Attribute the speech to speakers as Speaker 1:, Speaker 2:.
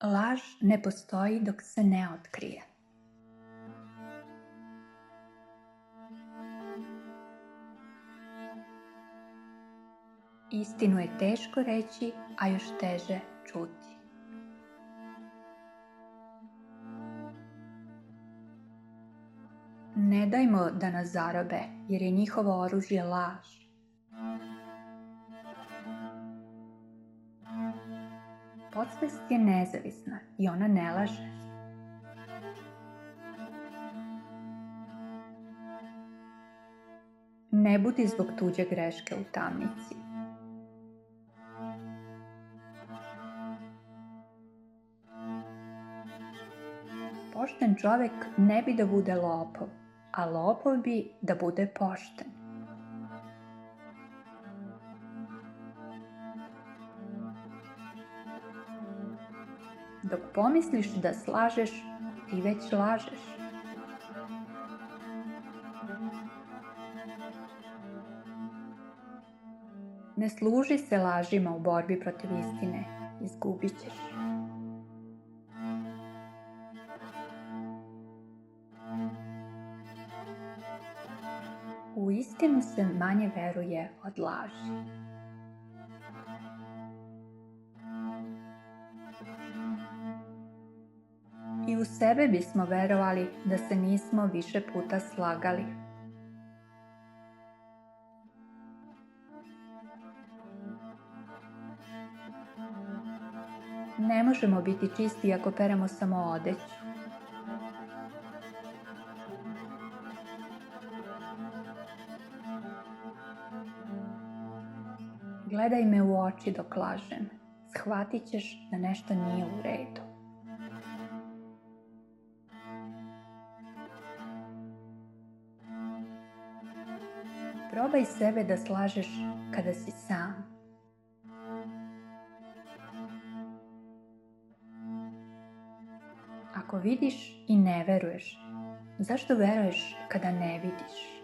Speaker 1: Laž ne postoji dok se ne otkrije. Istinu je teško reći, a još teže čuti. Ne dajmo da nas zarobe, jer je njihovo oružje laž. Podsvest je nezavisna i ona ne laže. Ne budi zbog tuđe greške u tamnici. Pošten čovek ne bi da bude lopov, a lopov bi da bude pošten. Dok pomisliš da slažeš, ti već lažeš. Ne služi se lažima u borbi protiv istine, izgubit ćeš. U istinu se manje veruje od laži. I u sebe bismo verovali da se nismo više puta slagali. Ne možemo biti čisti ako peremo samo odeću. Gledaj me u oči dok lažem. Shvatit ćeš da nešto nije u redu. Probaj sebe da slažeš kada si sam. Ako vidiš i ne veruješ, zašto veruješ kada ne vidiš?